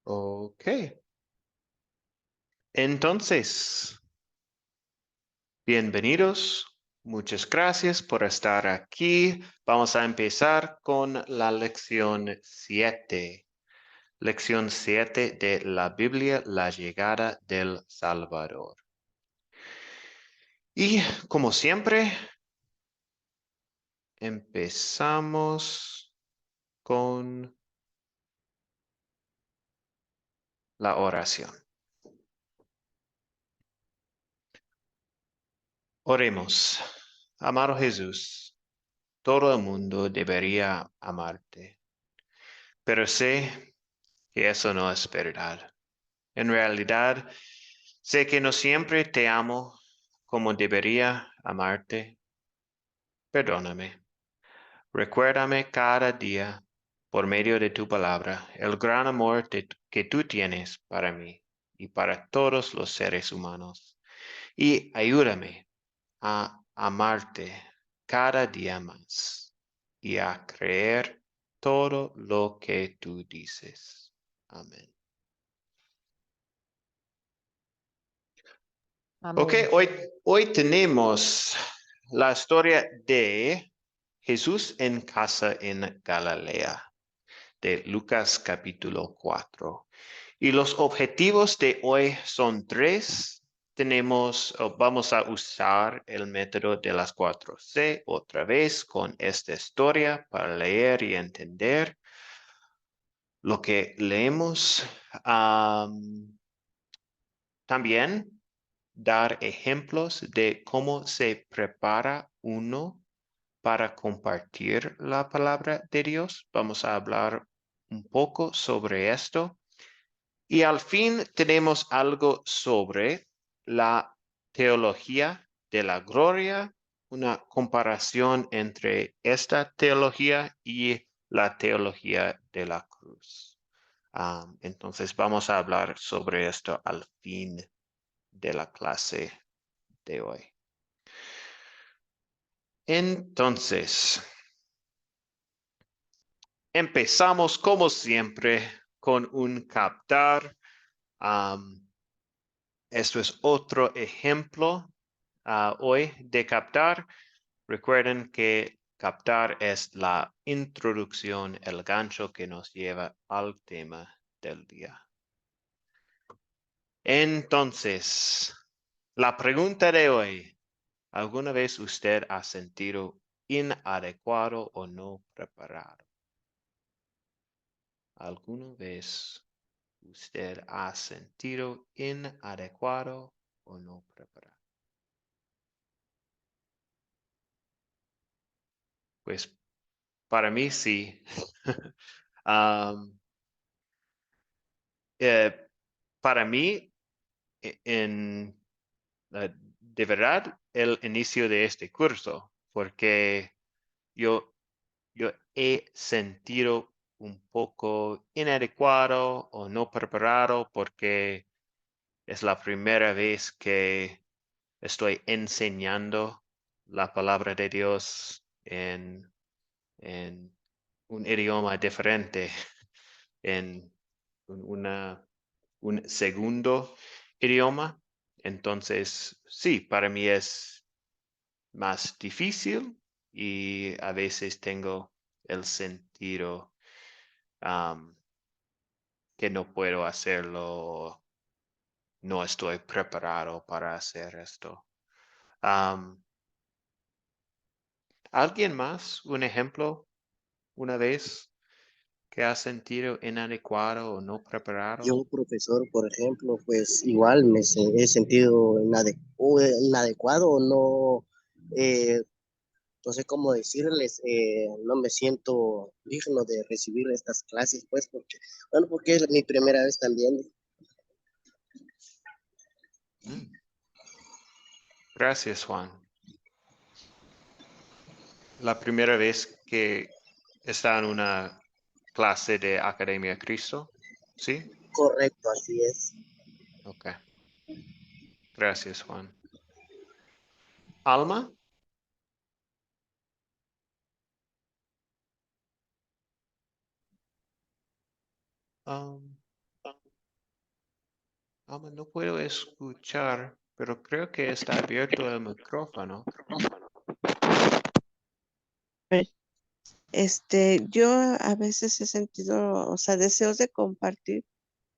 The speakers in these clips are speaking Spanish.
Ok. Entonces, bienvenidos. Muchas gracias por estar aquí. Vamos a empezar con la lección 7. Lección 7 de la Biblia, la llegada del Salvador. Y como siempre, empezamos con la oración. Oremos. Amado Jesús, todo el mundo debería amarte, pero sé que eso no es verdad. En realidad, sé que no siempre te amo como debería amarte. Perdóname. Recuérdame cada día, por medio de tu palabra, el gran amor que tú tienes para mí y para todos los seres humanos. Y ayúdame a amarte cada día más y a creer todo lo que tú dices. Amén. Ok, Amén. hoy tenemos la historia de Jesús en casa en Galilea, de Lucas capítulo 4. Y los objetivos de hoy son tres. Vamos a usar el método de las 4C otra vez con esta historia para leer y entender lo que leemos. También dar ejemplos de cómo se prepara uno para compartir la palabra de Dios. Vamos a hablar un poco sobre esto. Y al fin tenemos algo sobre la teología de la gloria, una comparación entre esta teología y la teología de la cruz. Entonces vamos a hablar sobre esto al fin de la clase de hoy. Entonces, empezamos como siempre con un captar. Esto es otro ejemplo hoy de captar. Recuerden que captar es la introducción, el gancho que nos lleva al tema del día. Entonces, la pregunta de hoy. ¿Alguna vez usted ha sentido inadecuado o no preparado? ¿Alguna vez usted ha sentido inadecuado o no preparado? Pues para mí sí. Um, eh, para mí, de verdad, el inicio de este curso, porque yo, yo he sentido un poco inadecuado o no preparado porque es la primera vez que estoy enseñando la palabra de Dios en un idioma diferente, en un segundo idioma. Entonces, sí, para mí es más difícil y a veces tengo el sentido que no puedo hacerlo, no estoy preparado para hacer esto. Am, ¿Alguien más? ¿Un ejemplo una vez que ha sentido inadecuado o no preparado? Yo, profesor, por ejemplo, pues igual he sentido inadecuado o no, eh, no sé cómo decirles, no me siento digno de recibir estas clases, pues, porque es mi primera vez también. Mm, Gracias, Juan. La primera vez que está en una clase de Academia Cristo, ¿sí? Correcto, así es. Ok. Gracias, Juan. Alma. Um, No puedo escuchar, pero creo que está abierto el micrófono. Yo a veces he sentido, o sea, deseos de compartir,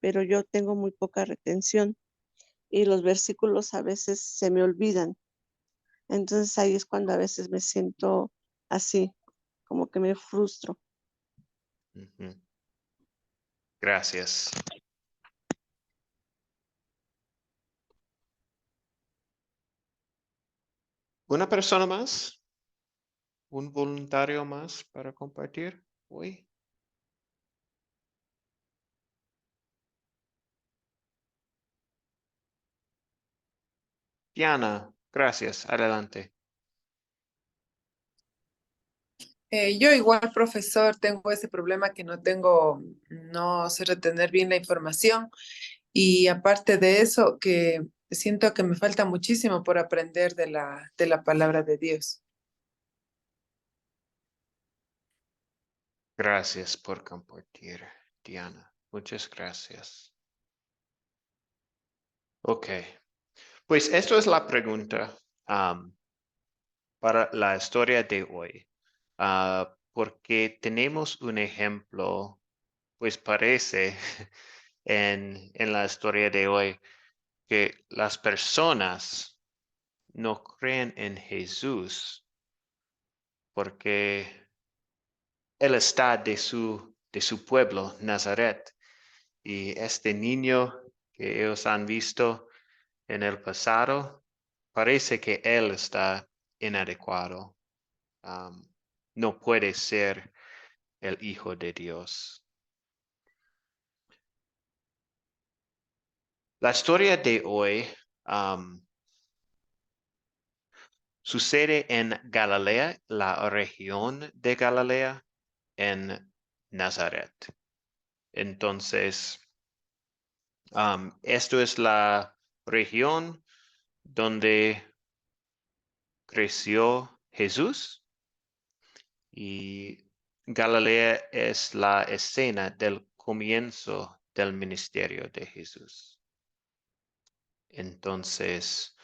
pero yo tengo muy poca retención y los versículos a veces se me olvidan. Entonces ahí es cuando a veces me siento así, como que me frustro. Ujú. Gracias. ¿Una persona más? ¿Un voluntario más para compartir hoy? Diana, gracias. Adelante. Yo igual, profesor, tengo ese problema que no sé retener bien la información y aparte de eso, que siento que me falta muchísimo por aprender de la palabra de Dios. Gracias por compartir, Diana. Muchas gracias. Ok, pues esto es la pregunta para la historia de hoy. Porque tenemos un ejemplo, pues parece en la historia de hoy que las personas no creen en Jesús porque Él está de su pueblo, Nazaret. Y este niño que ellos han visto en el pasado, parece que Él está inadecuado. Um, no puede ser el Hijo de Dios. La historia de hoy sucede en Galilea, la región de Galilea, en Nazaret. Entonces, esto es la región donde creció Jesús y Galilea es la escena del comienzo del ministerio de Jesús. Entonces,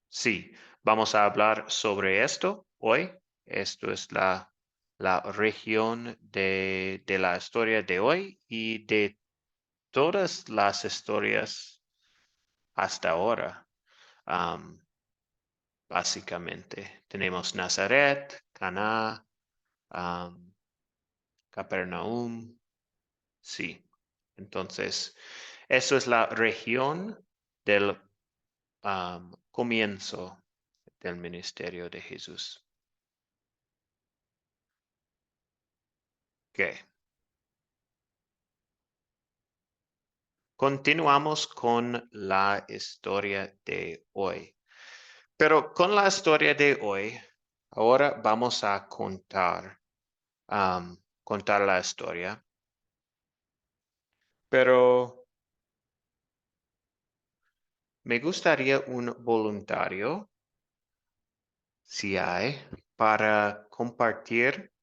sí, vamos a hablar sobre esto hoy. Esto es la región de la historia de hoy y de todas las historias hasta ahora. Am, Básicamente, tenemos Nazaret, Caná, Capernaum. Sí, entonces, eso es la región del comienzo del ministerio de Jesús. Ok. Continuamos con la historia de hoy. Pero con la historia de hoy, ahora vamos a contar la historia. Pero me gustaría un voluntario, si hay, para compartir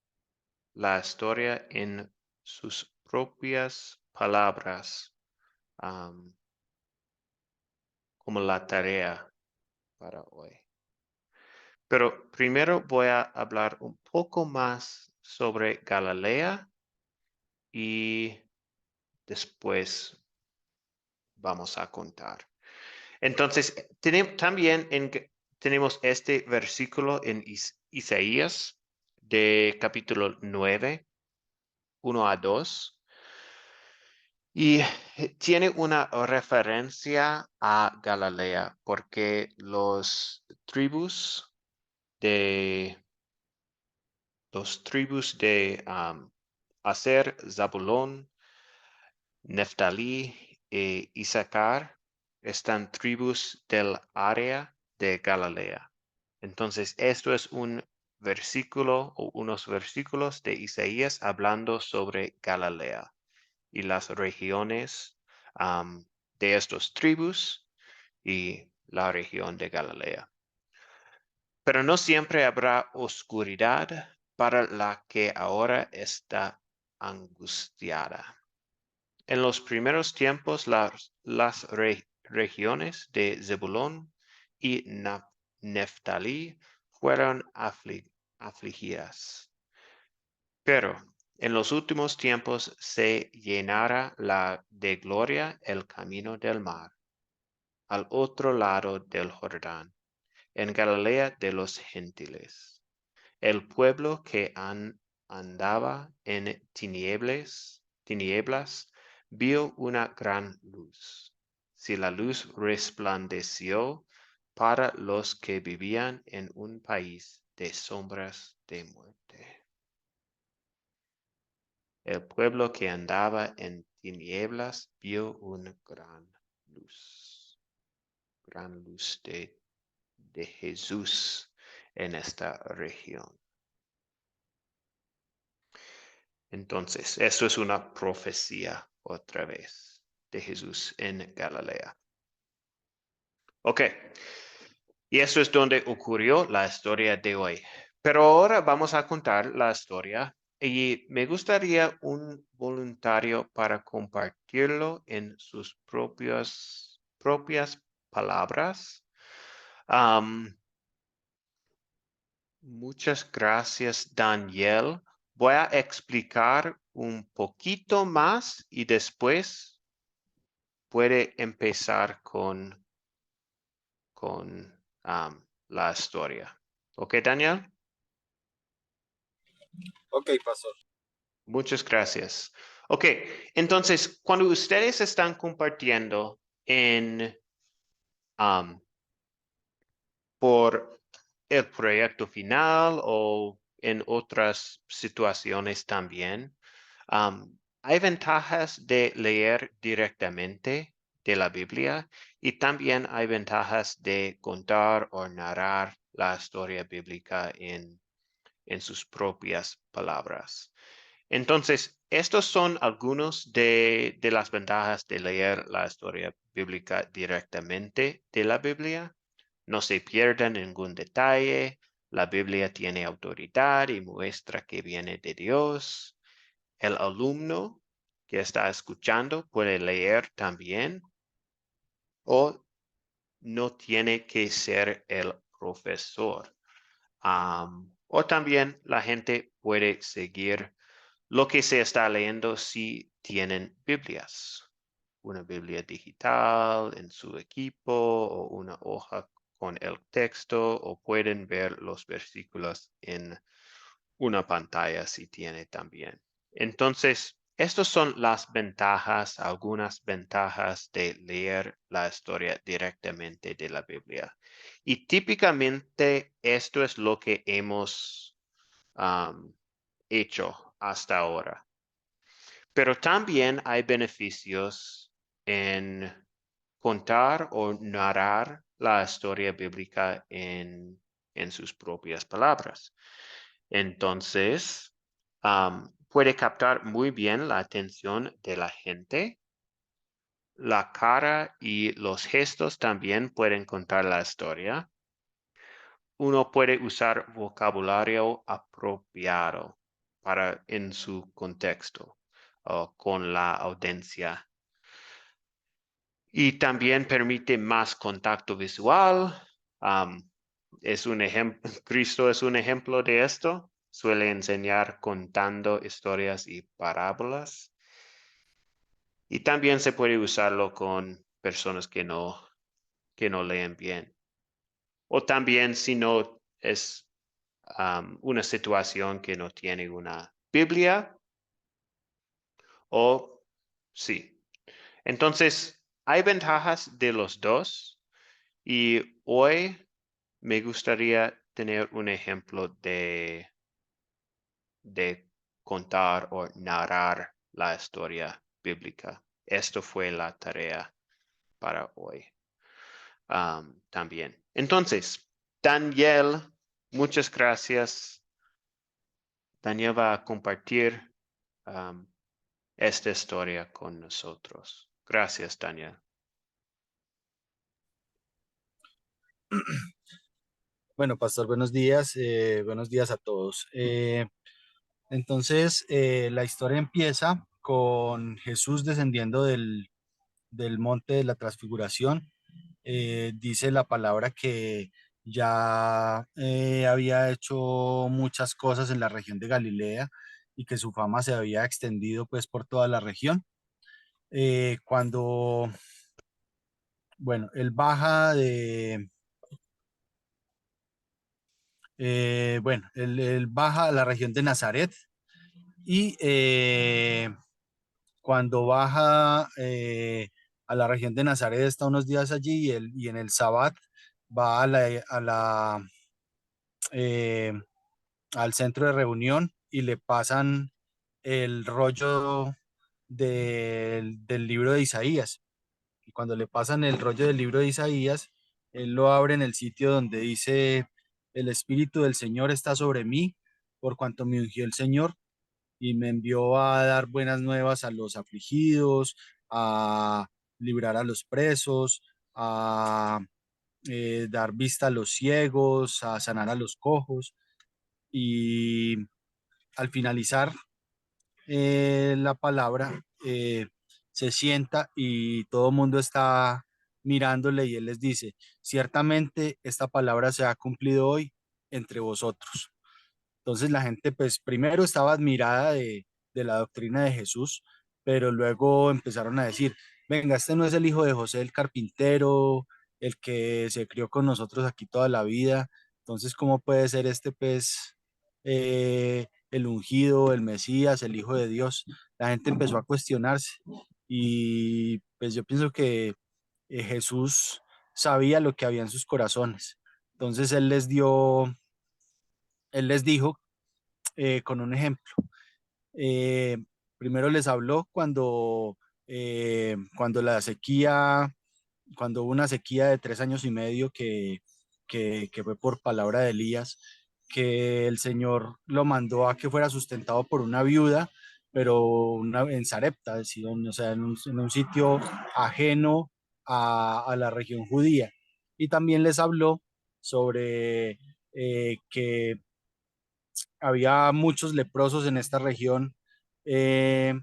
la historia en sus propias palabras, como la tarea para hoy. Pero primero voy a hablar un poco más sobre Galilea y después vamos a contar. Entonces, también tenemos este versículo en Isaías de capítulo 9, 1 a 2. Y tiene una referencia a Galilea porque de los tribus de Aser, Zabulón, Neftalí e Isaacar están tribus del área de Galilea. Entonces, esto es un versículo o unos versículos de Isaías hablando sobre Galilea y las regiones de estos tribus y la región de Galilea. Pero no siempre habrá oscuridad para la que ahora está angustiada. en los primeros tiempos las regiones de Zebulón y Neftalí fueron afligidas. Pero en los últimos tiempos se llenará de gloria el camino del mar, al otro lado del Jordán, en Galilea de los gentiles. El pueblo que andaba en tinieblas vio una gran luz. Si la luz resplandeció para los que vivían en un país de sombras de muerte. El pueblo que andaba en tinieblas vio una gran luz de Jesús en esta región. Entonces, eso es una profecía otra vez de Jesús en Galilea. Ok, y eso es donde ocurrió la historia de hoy. Pero ahora vamos a contar la historia y me gustaría un voluntario para compartirlo en sus propias palabras. Muchas gracias, Daniel. Voy a explicar un poquito más y después puede empezar con la historia. ¿Ok, Daniel? Ok, pastor. Muchas gracias. Ok, entonces, cuando ustedes están compartiendo por el proyecto final o en otras situaciones también, hay ventajas de leer directamente de la Biblia y también hay ventajas de contar o narrar la historia bíblica en sus propias palabras. Entonces, estos son algunos de las ventajas de leer la historia bíblica directamente de la Biblia. No se pierda ningún detalle. La Biblia tiene autoridad y muestra que viene de Dios. El alumno que está escuchando puede leer también o no tiene que ser el profesor. O también la gente puede seguir lo que se está leyendo si tienen Biblias. Una Biblia digital en su equipo o una hoja con el texto o pueden ver los versículos en una pantalla si tiene también. Entonces, estas son las ventajas, algunas ventajas de leer la historia directamente de la Biblia. Y típicamente esto es lo que hemos hecho hasta ahora. Pero también hay beneficios en contar o narrar la historia bíblica en sus propias palabras. Entonces, puede captar muy bien la atención de la gente. La cara y los gestos también pueden contar la historia. Uno puede usar vocabulario apropiado en su contexto con la audiencia. Y también permite más contacto visual. Es un ejemplo, Cristo es un ejemplo de esto. Suele enseñar contando historias y parábolas. Y también se puede usarlo con personas que no leen bien. O también si no es una situación que no tiene una Biblia. O sí. Entonces, hay ventajas de los dos. Y hoy me gustaría tener un ejemplo de contar o narrar la historia bíblica. Esto fue la tarea para hoy también. Entonces, Daniel, muchas gracias. Daniel va a compartir esta historia con nosotros. Gracias, Daniel. Bueno, pastor, buenos días a todos. Entonces, la historia empieza con Jesús descendiendo del monte de la transfiguración. Dice la palabra que ya había hecho muchas cosas en la región de Galilea y que su fama se había extendido pues por toda la región. Cuando, bueno, él baja bueno, él baja a la región de Nazaret y cuando baja a la región de Nazaret está unos días allí y en el Sabbat va eh, al centro de reunión y le pasan el rollo del libro de Isaías. Y cuando le pasan el rollo del libro de Isaías, él lo abre en el sitio donde dice, el Espíritu del Señor está sobre mí, por cuanto me ungió el Señor y me envió a dar buenas nuevas a los afligidos, a librar a los presos, a dar vista a los ciegos, a sanar a los cojos. Y al finalizar la palabra, se sienta y todo el mundo está mirándole y él les dice, ciertamente esta palabra se ha cumplido hoy entre vosotros. Entonces la gente pues primero estaba admirada de la doctrina de Jesús, pero luego empezaron a decir, venga, este no es el hijo de José el carpintero, el que se crió con nosotros aquí toda la vida, entonces ¿cómo puede ser este pues el ungido, el Mesías, el Hijo de Dios? La gente empezó a cuestionarse y pues yo pienso que Jesús sabía lo que había en sus corazones. Entonces él les dijo con un ejemplo. Eh, Primero les habló cuando la sequía, cuando hubo una sequía de 3 años y medio que fue por palabra de Elías, que el Señor lo mandó a que fuera sustentado por una viuda, pero en Sarepta, es decir, o sea, en un sitio ajeno a la región judía. Y también les habló sobre que había muchos leprosos en esta región, eh,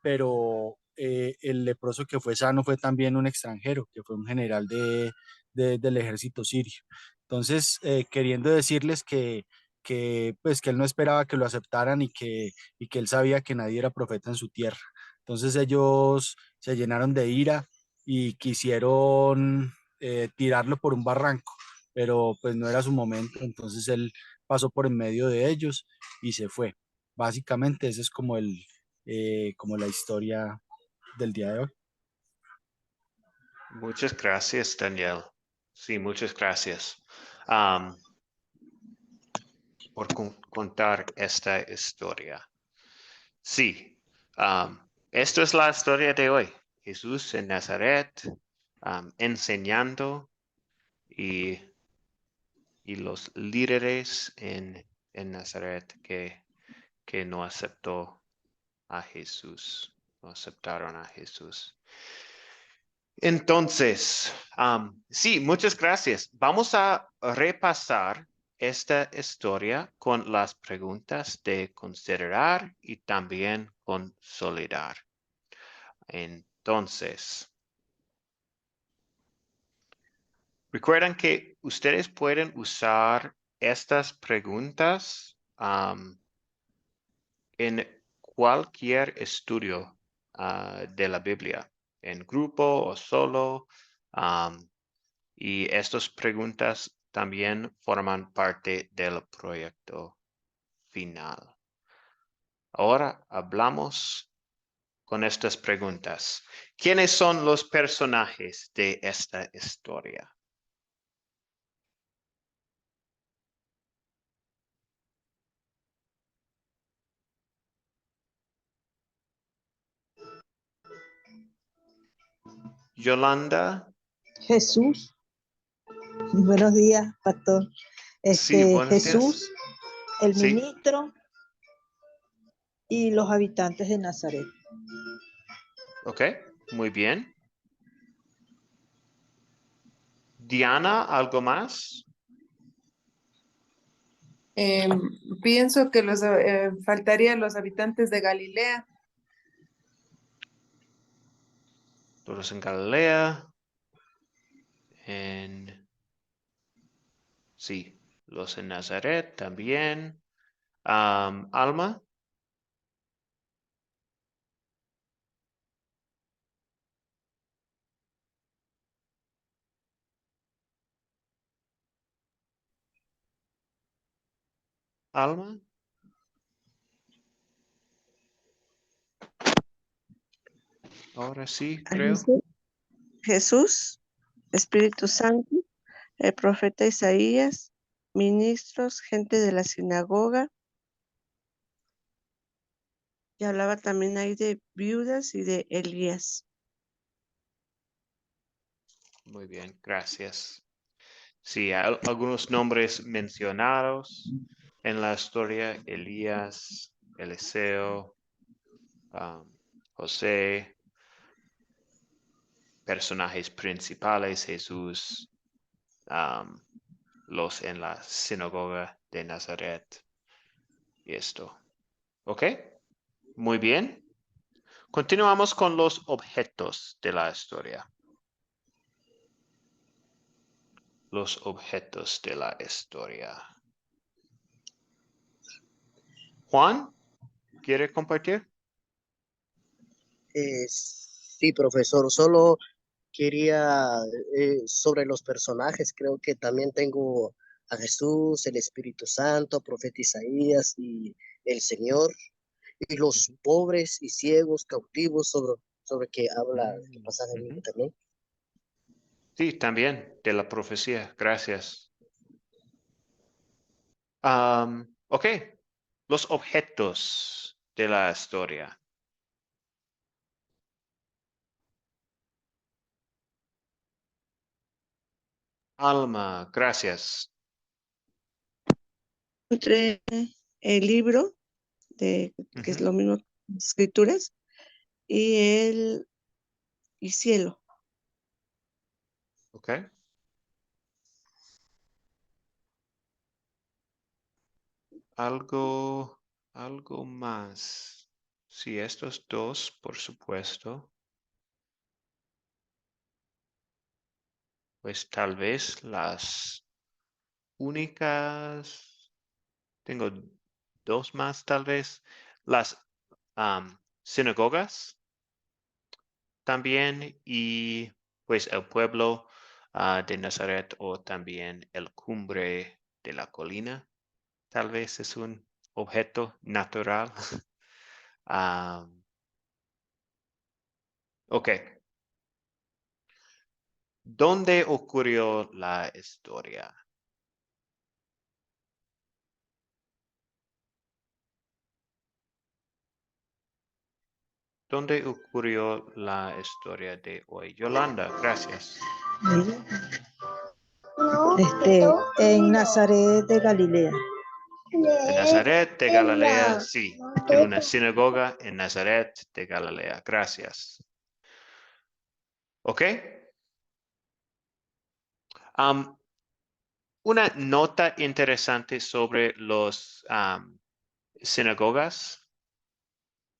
pero el leproso que fue sano fue también un extranjero, que fue un general del ejército sirio. Entonces, queriendo decirles pues, que él no esperaba que lo aceptaran y que él sabía que nadie era profeta en su tierra. Entonces ellos se llenaron de ira y quisieron tirarlo por un barranco, pero pues no era su momento. Entonces él pasó por en medio de ellos y se fue. Básicamente, ese es como la historia del día de hoy. Muchas gracias, Daniel. Sí, muchas gracias am, por contar esta historia. Sí, esto es la historia de hoy. Jesús en Nazaret, enseñando y, y los líderes en Nazaret que no aceptó a Jesús, no aceptaron a Jesús. Entonces, sí, muchas gracias. Vamos a repasar esta historia con las preguntas de considerar y también consolidar. Entonces, recuerden que ustedes pueden usar estas preguntas en cualquier estudio de la Biblia, en grupo o solo. Y estas preguntas también forman parte del proyecto final. Ahora hablamos con estas preguntas. ¿Quiénes son los personajes de esta historia? Yolanda. Jesús, buenos días, pastor. Sí, buenos días. Jesús, el Sí, ministro y los habitantes de Nazaret. ok, muy bien. Diana, ¿algo más? Pienso que faltarían los habitantes de Galilea. Todos en Galilea. Sí, los en Nazaret también. Alma. Alma. Ahora sí, Ahí creo. dice Jesús, Espíritu Santo, el profeta Isaías, ministros, gente de la sinagoga. Y hablaba también ahí de viudas y de Elías. Muy bien, gracias. Sí, algunos nombres mencionados en la historia: Elías, Eliseo, José, personajes principales, Jesús, los en la sinagoga de Nazaret y esto. ¿Ok? Muy bien. Continuamos con los objetos de la historia. Los objetos de la historia. Juan, ¿quiere compartir? Sí, profesor, solo quería sobre los personajes, creo que también tengo a Jesús, el Espíritu Santo, profeta Isaías y el Señor, y los Ujú. pobres y ciegos, cautivos, sobre que habla el pasaje bíblico Ujú. también. Sí, también de la profecía. Gracias. Ok, los objetos de la historia. Alma, gracias. Entre el libro, que es Ujú. lo mismo, escrituras, y cielo. Ok. Algo más. Sí, estos dos, por supuesto. Pues tal vez las únicas, tengo dos más tal vez, las sinagogas también, y pues el pueblo de Nazaret, o también el cumbre de la colina, tal vez es un objeto natural. Ok, ¿dónde ocurrió la historia? ¿Dónde ocurrió la historia de hoy? Yolanda, gracias. En Nazaret de Galilea. En Nazaret de Galilea, sí. En una sinagoga en Nazaret de Galilea. Gracias. ¿Ok? Una nota interesante sobre los sinagogas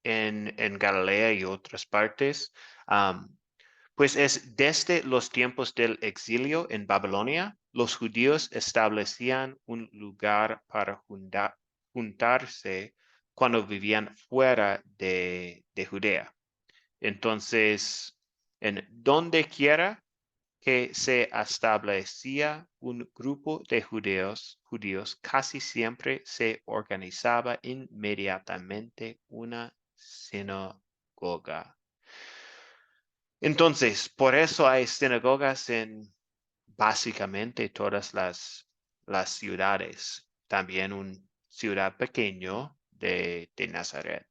en Galilea y otras partes. Pues es desde los tiempos del exilio en Babilonia, los judíos establecían un lugar para juntarse cuando vivían fuera de Judea. Entonces, en donde quiera que se establecía un grupo de judíos, casi siempre se organizaba inmediatamente una sinagoga. Entonces, por eso hay sinagogas en básicamente todas las ciudades, también una ciudad pequeño de Nazaret.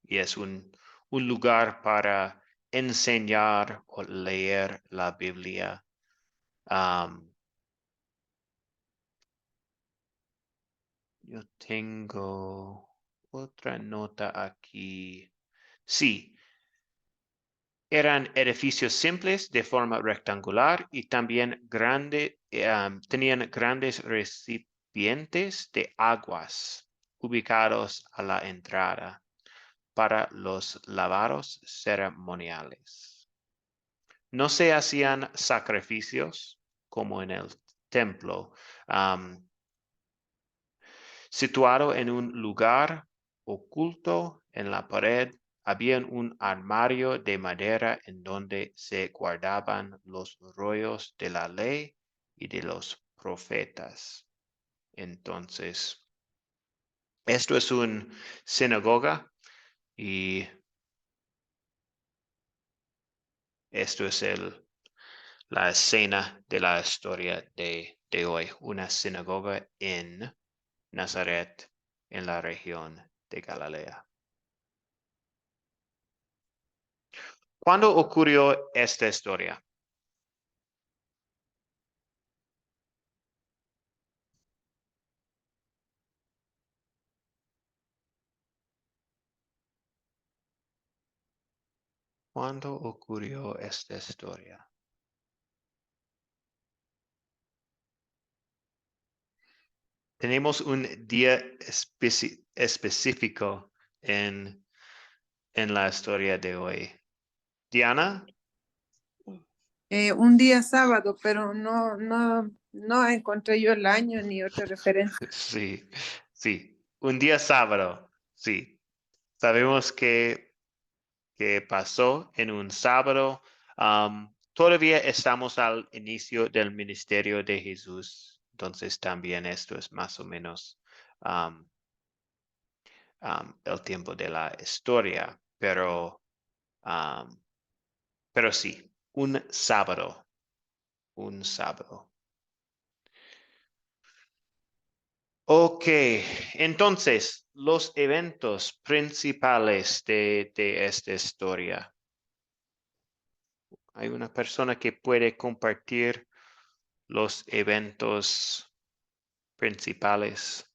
Y es un lugar para enseñar o leer la Biblia. Yo tengo otra nota aquí. Sí, eran edificios simples de forma rectangular y también tenían grandes recipientes de aguas ubicados a la entrada para los lavados ceremoniales. No se hacían sacrificios como en el templo, situado en un lugar oculto en la pared. Había un armario de madera en donde se guardaban los rollos de la ley y de los profetas. Entonces, esto es una sinagoga y esto es la escena de la historia de hoy. Una sinagoga en Nazaret, en la región de Galilea. ¿Cuándo ocurrió esta historia? ¿Cuándo ocurrió esta historia? Tenemos un día específico en la historia de hoy. Diana, Un día sábado, pero no encontré yo el año ni otra referencia. sí, un día sábado, sí. Sabemos que pasó en un sábado. Todavía estamos al inicio del ministerio de Jesús, entonces también esto es más o menos el tiempo de la historia, pero sí, un sábado. Ok, entonces, los eventos principales de esta historia. ¿Hay una persona que puede compartir los eventos principales?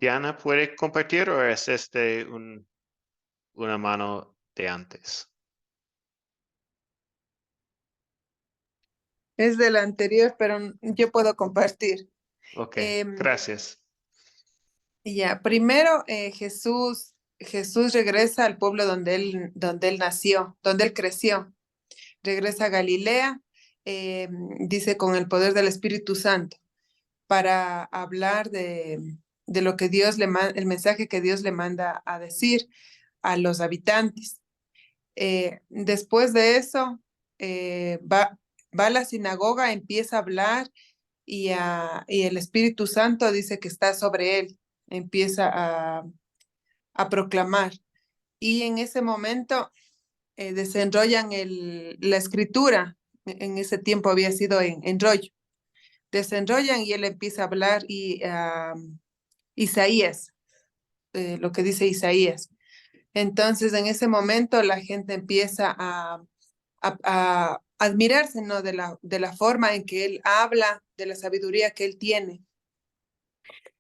Diana, ¿puede compartir o es una mano de antes? Es del anterior, pero yo puedo compartir. Ok, Em, gracias. Ya, primero Jesús regresa al pueblo donde él nació, donde él creció. Regresa a Galilea, dice con el poder del Espíritu Santo, para hablar de lo que Dios le manda, el mensaje que Dios le manda a decir a los habitantes. Después de eso, va a la sinagoga, empieza a hablar y el Espíritu Santo dice que está sobre él, empieza a proclamar. Y en ese momento desenrollan la escritura, en ese tiempo había sido en rollo, desenrollan y él empieza a hablar y Isaías, lo que dice Isaías. Entonces en ese momento la gente empieza a admirarse, ¿no? De la forma en que él habla, de la sabiduría que él tiene.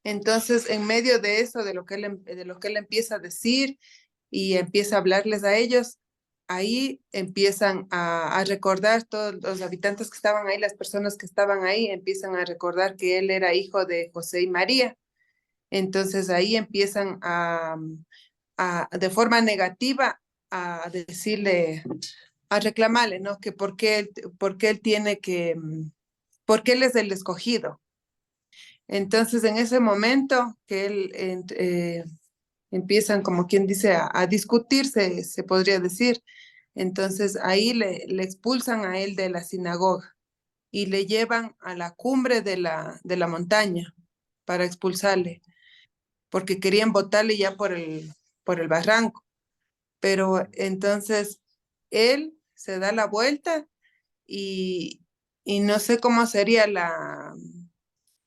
Entonces, en medio de eso, de lo que él empieza a decir y empieza a hablarles a ellos, ahí empiezan a recordar todos los habitantes que estaban ahí, las personas que estaban ahí, empiezan a recordar que él era hijo de José y María. Entonces ahí empiezan de forma negativa a decirle, a reclamarle, ¿no? Que por qué él tiene que, por qué él es el escogido. Entonces, en ese momento que empiezan, como quien dice, a discutirse, se podría decir. Entonces, ahí le expulsan a él de la sinagoga y le llevan a la cumbre de la montaña para expulsarle, porque querían botarle ya por el barranco. Pero entonces, él se da la vuelta y no sé cómo sería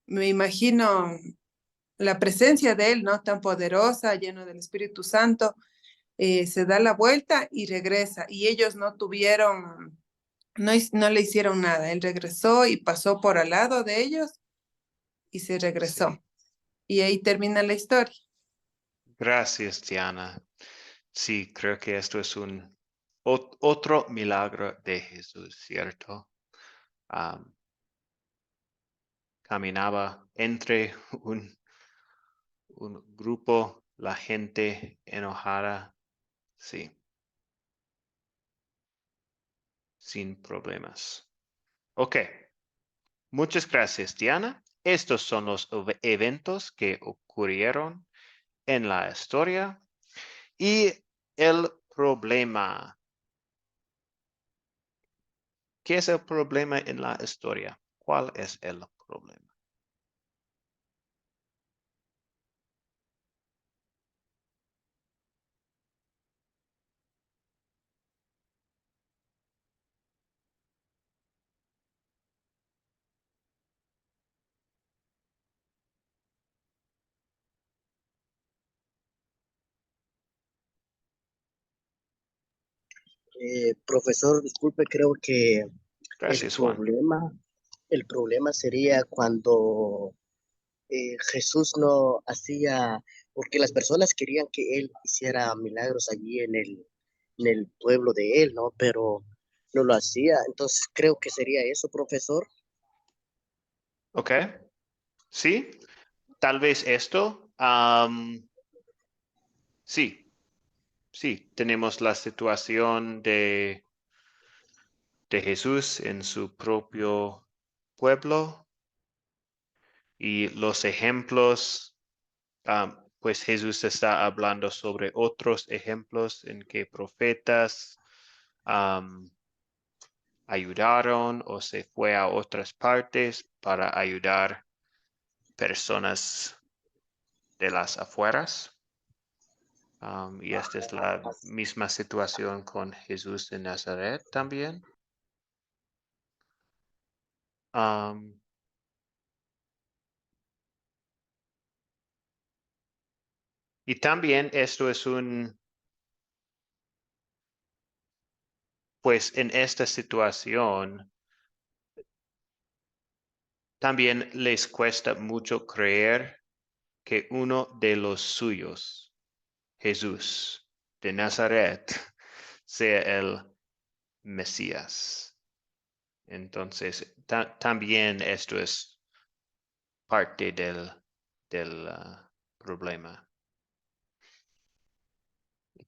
me imagino la presencia de él, ¿no? Tan poderosa, lleno del Espíritu Santo, se da la vuelta y regresa. Y ellos no tuvieron, no le hicieron nada. Él regresó y pasó por al lado de ellos y se regresó. Sí. Y ahí termina la historia. Gracias, Diana. Sí, creo que esto es otro milagro de Jesús, ¿cierto? Caminaba entre un grupo, la gente enojada, sí, sin problemas. Ok, muchas gracias, Diana. Estos son los eventos que ocurrieron en la historia y el problema. ¿Qué es el problema en la historia? ¿Cuál es el problema? Profesor, disculpe, creo que el Gracias, Juan. problema, el problema sería cuando Jesús no hacía, porque las personas querían que él hiciera milagros allí en el pueblo de él, ¿no? Pero no lo hacía. Entonces creo que sería eso, profesor. Ok, sí, tal vez esto. Sí, sí, tenemos la situación de Jesús en su propio pueblo y los ejemplos, pues Jesús está hablando sobre otros ejemplos en que profetas ayudaron o se fue a otras partes para ayudar personas de las afueras. Y esta es la misma situación con Jesús de Nazaret también. Y también esto es pues en esta situación, también les cuesta mucho creer que uno de los suyos, Jesús de Nazaret, sea el Mesías. Entonces, también esto es parte del problema.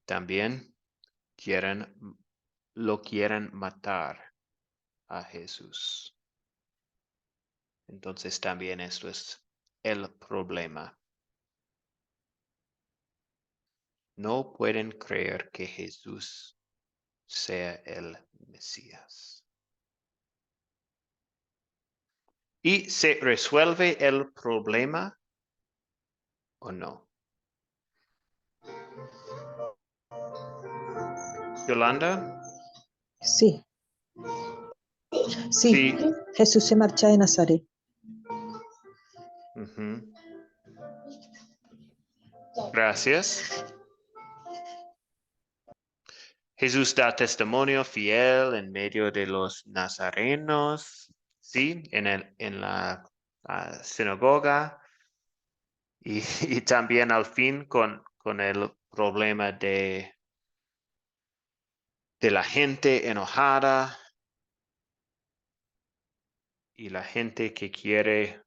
También lo quieren matar a Jesús. Entonces también esto es el problema. No pueden creer que Jesús sea el Mesías. ¿Y se resuelve el problema o no? Yolanda? Sí, sí, Sí. Jesús se marcha de Nazaret. Ujú. Gracias. Jesús da testimonio fiel en medio de los nazarenos, sí, en la sinagoga y, y también al fin con el problema de la gente enojada y la gente que quiere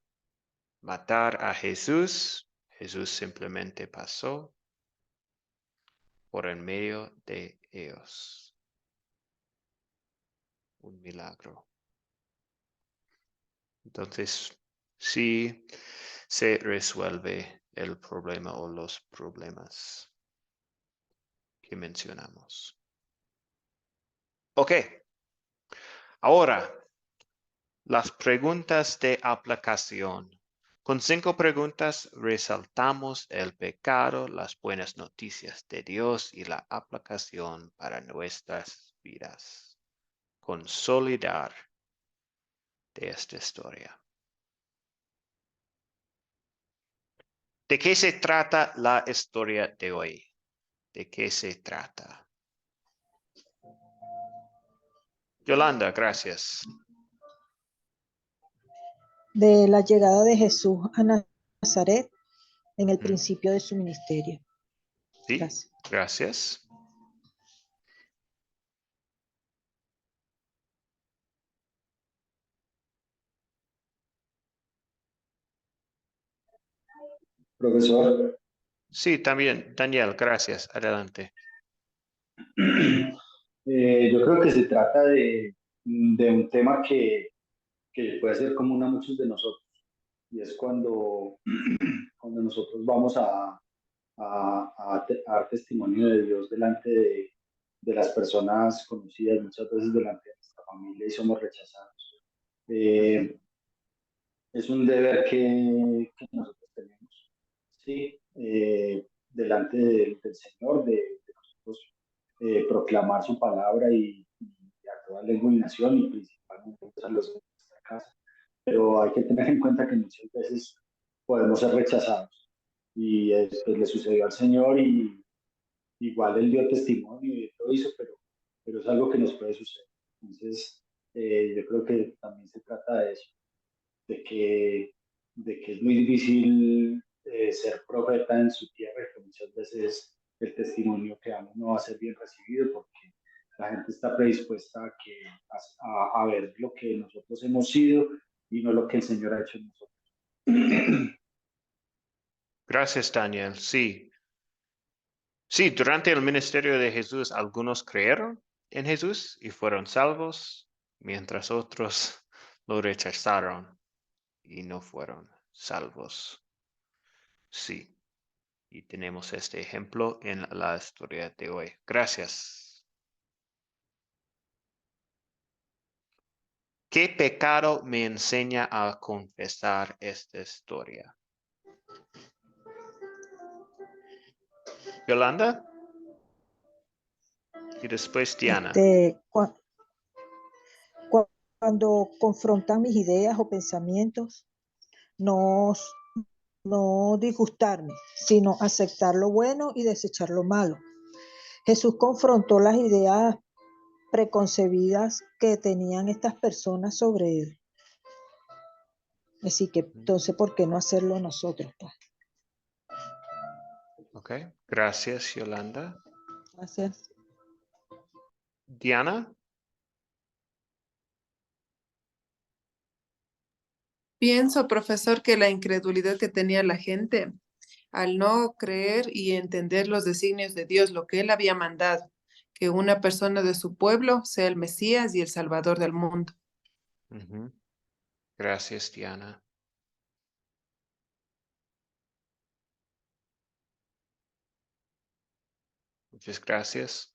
matar a Jesús. Jesús simplemente pasó por en medio de ellos. Un milagro. Entonces, sí se resuelve el problema o los problemas que mencionamos. Ok, ahora las preguntas de aplicación. Con 5 preguntas resaltamos el pecado, las buenas noticias de Dios y la aplicación para nuestras vidas. Consolidar de esta historia. ¿De qué se trata la historia de hoy? ¿De qué se trata? Yolanda, gracias. De la llegada de Jesús a Nazaret en el Mm, principio de su ministerio. Sí, Gracias. gracias. Profesor, Sí, también, Daniel, gracias. Adelante. yo creo que se trata de un tema que puede ser común a muchos de nosotros, y es cuando nosotros vamos a dar testimonio de Dios delante de las personas conocidas, muchas veces delante de nuestra familia, y somos rechazados. Eh, es un deber que nosotros tenemos, ¿sí? Delante del Señor, de nosotros proclamar su palabra y a toda lengua y nación, y principalmente a los de nuestra casa. Pero hay que tener en cuenta que muchas veces podemos ser rechazados. Y pues, le sucedió al Señor, y igual él dio testimonio y lo hizo, pero es algo que nos puede suceder. Entonces, yo creo que también se trata de eso, de que, de que es muy difícil ser profeta en su tierra, que muchas veces el testimonio que damos no va a ser bien recibido, porque la gente está predispuesta a ver lo que nosotros hemos sido y no lo que el Señor ha hecho en nosotros. Gracias, Daniel. Sí. Sí, durante el ministerio de Jesús, algunos creyeron en Jesús y fueron salvos, mientras otros lo rechazaron y no fueron salvos. Sí, y tenemos este ejemplo en la historia de hoy. Gracias. ¿Qué pecado me enseña a confesar esta historia? Yolanda y después Diana. Cuando confrontan mis ideas o pensamientos, no, no disgustarme, sino aceptar lo bueno y desechar lo malo. Jesús confrontó las ideas preconcebidas que tenían estas personas sobre él. Así que entonces, ¿por qué no hacerlo nosotros, pues? Ok, gracias, Yolanda. Gracias. Diana. Pienso, profesor, que la incredulidad que tenía la gente al no creer y entender los designios de Dios, lo que Él había mandado, que una persona de su pueblo sea el Mesías y el Salvador del mundo. Ujú. Gracias, Diana. Muchas gracias.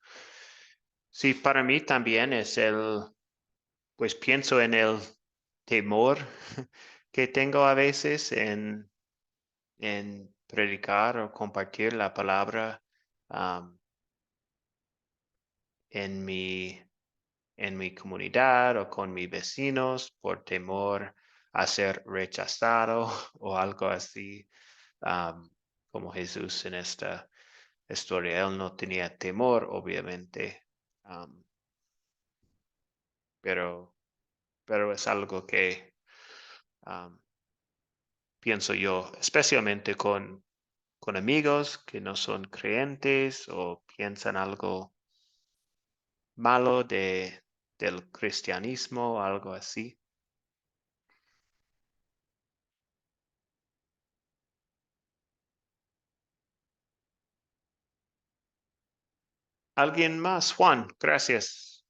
Sí, para mí también es pues pienso en el temor que tengo a veces en predicar o compartir la palabra um, en mi comunidad o con mis vecinos por temor a ser rechazado o algo así, como Jesús en esta historia. Él no tenía temor, obviamente, um, pero, pero es algo que um, pienso yo, especialmente con amigos que no son creyentes o piensan algo malo del cristianismo o algo así. ¿Alguien más? Juan, gracias.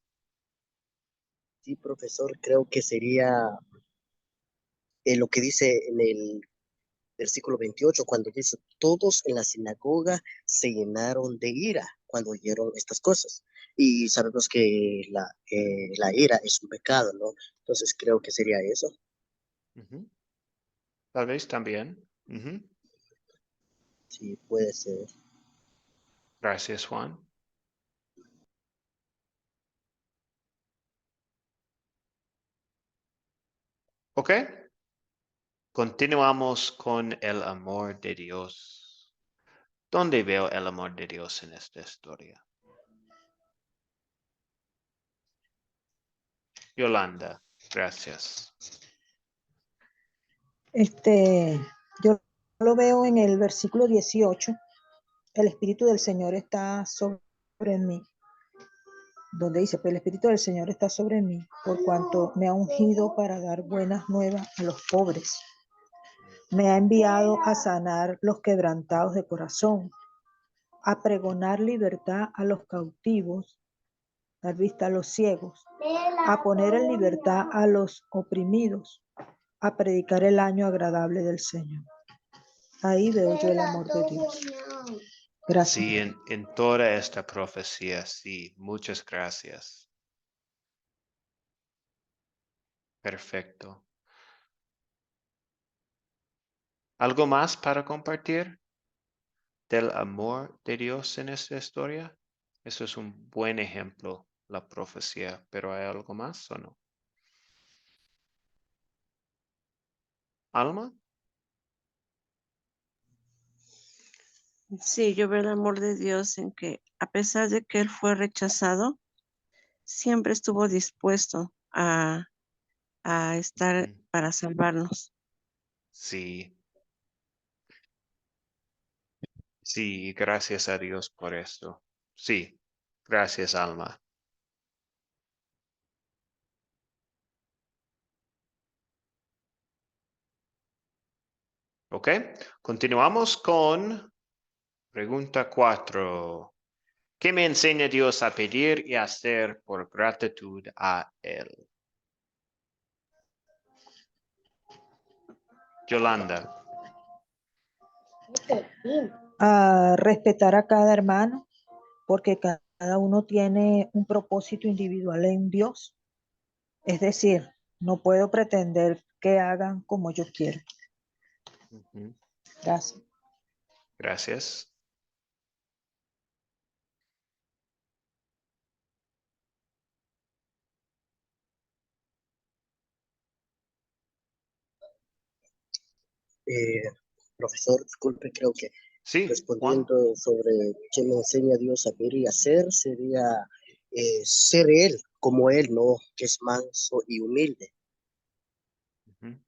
Sí, profesor, creo que sería lo que dice en el versículo 28, cuando dice, todos en la sinagoga se llenaron de ira cuando oyeron estas cosas. Y sabemos que la ira es un pecado, ¿no? Entonces creo que sería eso. Ujú. Tal vez también. Ujú. Sí, puede ser. Gracias, Juan. Ok. Continuamos con el amor de Dios. ¿Dónde veo el amor de Dios en esta historia? Yolanda, gracias. Yo lo veo en el versículo 18. El Espíritu del Señor está sobre mí. Donde dice, pues el Espíritu del Señor está sobre mí, por cuanto me ha ungido para dar buenas nuevas a los pobres. Me ha enviado a sanar los quebrantados de corazón, a pregonar libertad a los cautivos, dar vista a los ciegos, a poner en libertad a los oprimidos, a predicar el año agradable del Señor. Ahí veo yo el amor de Dios. Gracias. Sí, en toda esta profecía, sí, muchas gracias. Perfecto. ¿Algo más para compartir del amor de Dios en esta historia? Eso es un buen ejemplo, la profecía, pero ¿hay algo más o no? ¿Alma? Sí, yo veo el amor de Dios en que a pesar de que él fue rechazado, siempre estuvo dispuesto a estar Ujú. para salvarnos. Sí, sí, gracias a Dios por esto. Sí, gracias, Alma. Ok, continuamos con pregunta 4. ¿Qué me enseña Dios a pedir y hacer por gratitud a Él? Yolanda. A respetar a cada hermano, porque cada uno tiene un propósito individual en Dios. Es decir, no puedo pretender que hagan como yo quiero. Ujú. Gracias. Gracias. Eh, Profesor, disculpe, creo que Sí, Juan. respondiendo sobre qué me enseña Dios a ver y hacer, sería ser Él como Él, ¿no? Que es manso y humilde. Ujú.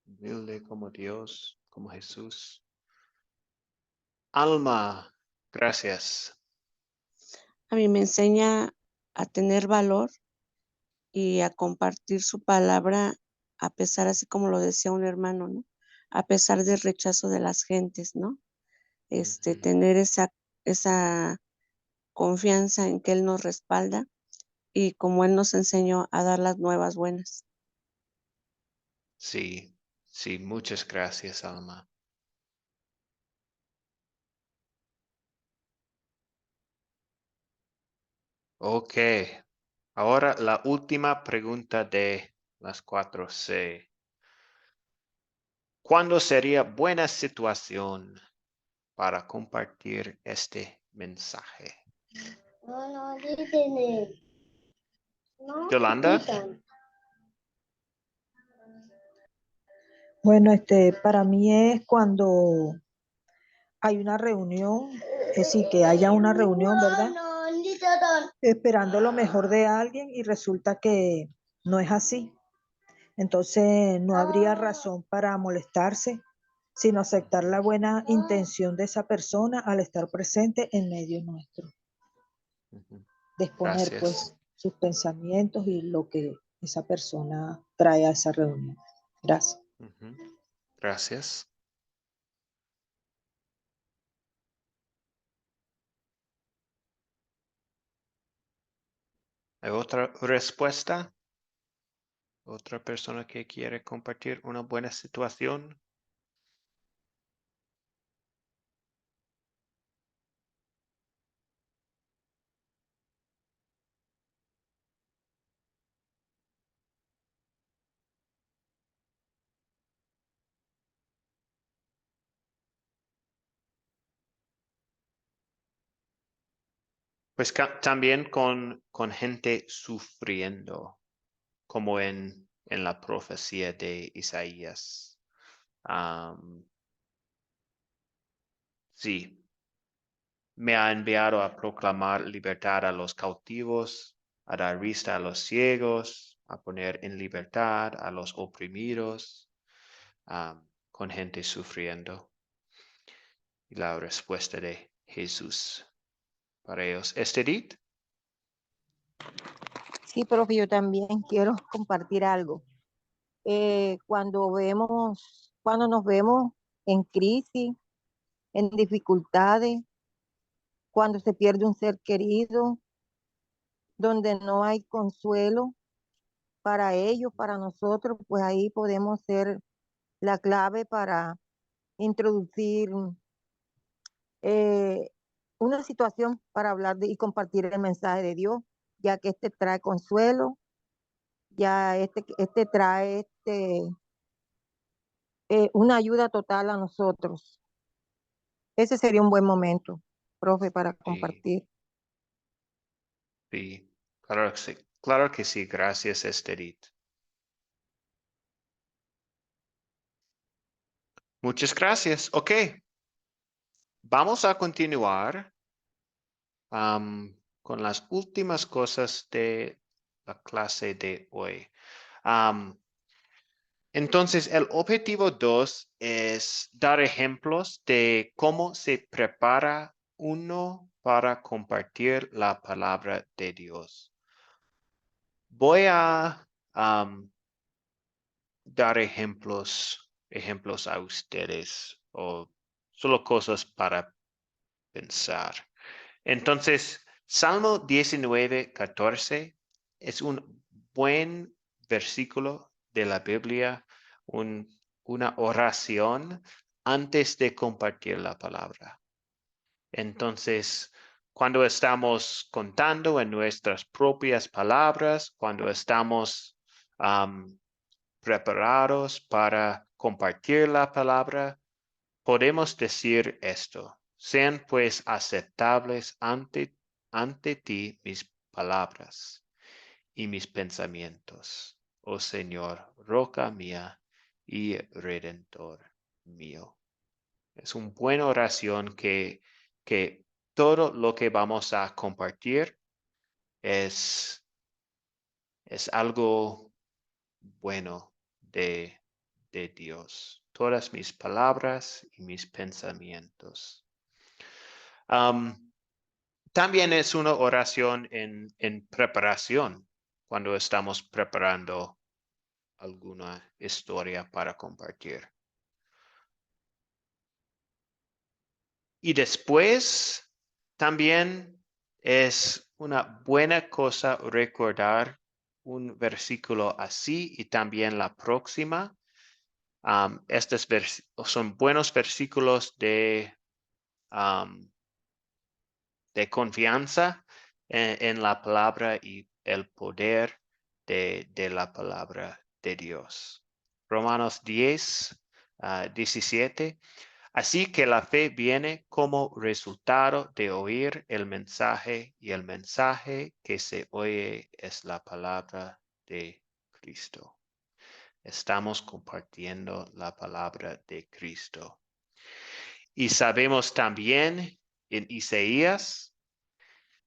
Humilde como Dios, como Jesús. Alma, gracias. A mí me enseña a tener valor y a compartir su palabra a pesar, así como lo decía un hermano, ¿no? A pesar del rechazo de las gentes, ¿no? Ujú. Tener esa confianza en que Él nos respalda y como Él nos enseñó a dar las nuevas buenas. Sí, sí, muchas gracias, Alma. Ok, ahora la última pregunta de las 4C. ¿Cuándo sería buena situación para compartir este mensaje? No, dicen, no, Yolanda. quitan. Bueno, para mí es cuando hay una reunión, es decir, que haya una reunión, ¿verdad? No, ni quitan. Esperando lo mejor de alguien y resulta que no es así. Entonces no habría razón para molestarse, sino aceptar la buena intención de esa persona al estar presente en medio nuestro. Ujú. De exponer Gracias. pues sus pensamientos y lo que esa persona trae a esa reunión. Gracias. Ujú. Gracias. ¿Hay otra respuesta? ¿Otra persona que quiere compartir una buena situación? Pues también con gente sufriendo, como en la profecía de Isaías. Sí, me ha enviado a proclamar libertad a los cautivos, a dar vista a los ciegos, a poner en libertad a los oprimidos, con gente sufriendo. Y la respuesta de Jesús para ellos. Estherita. Sí, profe, yo también quiero compartir algo. Cuando nos vemos en crisis, en dificultades, cuando se pierde un ser querido, donde no hay consuelo para ellos, para nosotros, pues ahí podemos ser la clave para introducir eh, una situación para hablar y compartir el mensaje de Dios, ya que este trae consuelo, ya este trae una ayuda total a nosotros. Ese sería un buen momento, profe, para Sí, compartir. sí, claro que sí. Claro que sí. Gracias, Estherita. Muchas gracias. Ok. Vamos a continuar con las últimas cosas de la clase de hoy. Entonces, el objetivo 2 es dar ejemplos de cómo se prepara uno para compartir la palabra de Dios. Voy a dar ejemplos a ustedes o solo cosas para pensar. Entonces, Salmo 19:14 es un buen versículo de la Biblia, una oración antes de compartir la palabra. Entonces, cuando estamos contando en nuestras propias palabras, cuando estamos preparados para compartir la palabra, podemos decir esto: sean pues aceptables ante ti mis palabras y mis pensamientos, oh Señor, roca mía y redentor mío. Es una buena oración que todo lo que vamos a compartir es algo bueno de Dios. Todas mis palabras y mis pensamientos. También es una oración en preparación, cuando estamos preparando alguna historia para compartir. Y después también es una buena cosa recordar un versículo así y también la próxima. Estos son buenos versículos de confianza en la palabra y el poder de la palabra de Dios. Romanos 10:17. Así que la fe viene como resultado de oír el mensaje, y el mensaje que se oye es la palabra de Cristo. Estamos compartiendo la palabra de Cristo. Y sabemos también en Isaías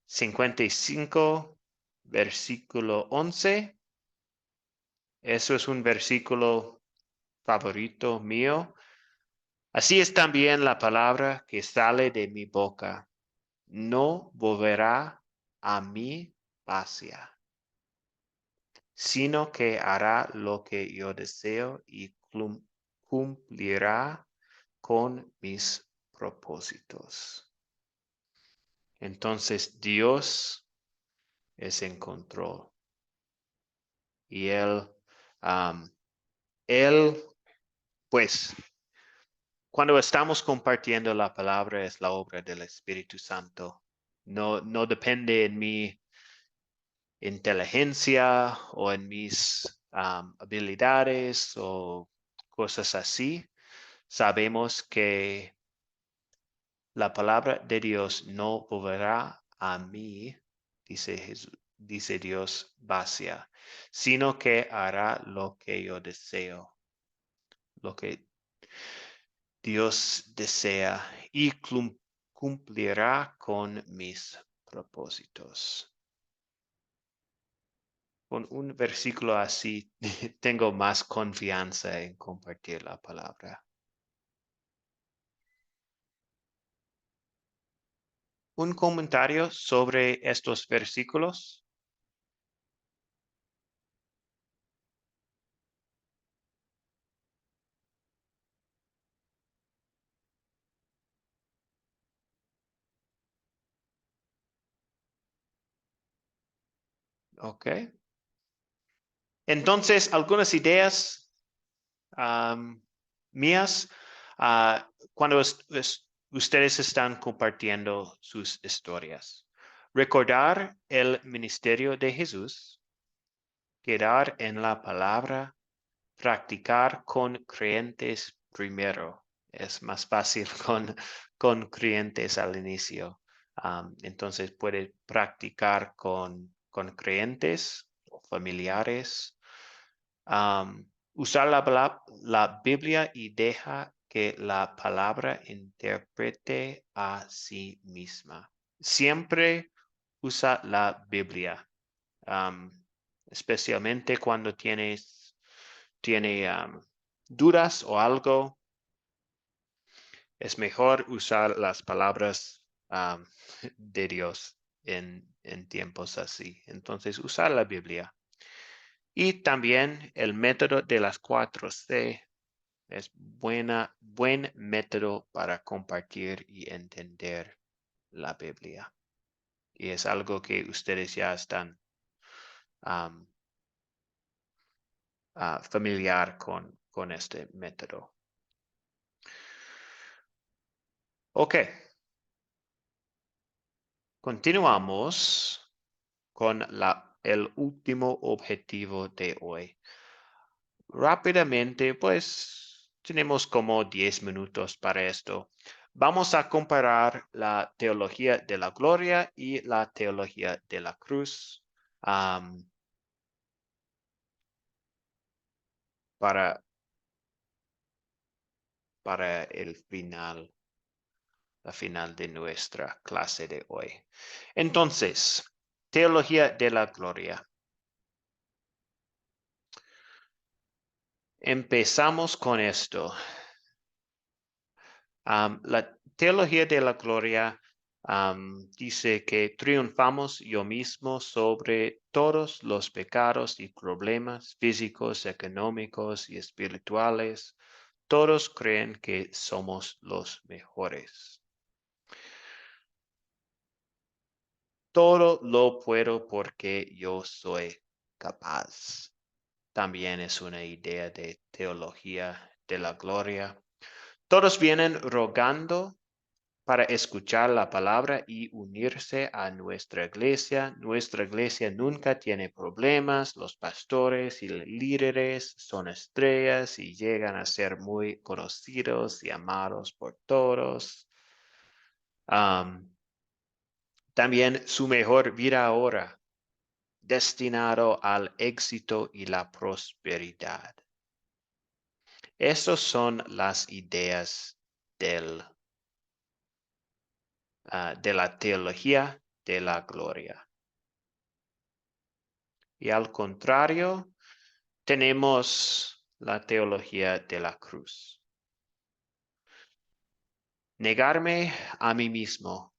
55, versículo 11. Eso es un versículo favorito mío. Así es también la palabra que sale de mi boca. No volverá a mí vacía, sino que hará lo que yo deseo y cumplirá con mis propósitos. Entonces Dios es en control. Y Él, pues, cuando estamos compartiendo la palabra, es la obra del Espíritu Santo. No depende en mi inteligencia o en mis habilidades o cosas así. Sabemos que la palabra de Dios no volverá a mí, dice Dios, vacía, sino que hará lo que yo deseo. Dios desea y cumplirá con mis propósitos. Con un versículo así tengo más confianza en compartir la palabra. ¿Un comentario sobre estos versículos? Ok. Entonces, algunas ideas mías cuando ustedes están compartiendo sus historias. Recordar el ministerio de Jesús, quedar en la palabra, practicar con creyentes primero. Es más fácil con creyentes al inicio. Entonces puede practicar con creyentes o familiares. Usar la Biblia y deja que la palabra interprete a sí misma. Siempre usa la Biblia, especialmente cuando tiene dudas o algo. Es mejor usar las palabras de Dios en tiempos así. Entonces, usar la Biblia. Y también el método de las 4C es buen método para compartir y entender la Biblia. Y es algo que ustedes ya están familiar con este método. Ok. Continuamos con el último objetivo de hoy. Rápidamente, pues tenemos como 10 minutos para esto. Vamos a comparar la teología de la gloria y la teología de la cruz para el final, la final de nuestra clase de hoy. Entonces, teología de la gloria. Empezamos con esto. La teología de la gloria dice que triunfamos yo mismo sobre todos los pecados y problemas físicos, económicos y espirituales. Todos creen que somos los mejores. Todo lo puedo porque yo soy capaz. También es una idea de teología de la gloria. Todos vienen rogando para escuchar la palabra y unirse a nuestra iglesia. Nuestra iglesia nunca tiene problemas. Los pastores y líderes son estrellas y llegan a ser muy conocidos y amados por todos. También su mejor vida ahora, destinado al éxito y la prosperidad. Estas son las ideas de la teología de la gloria. Y al contrario, tenemos la teología de la cruz. Negarme a mí mismo.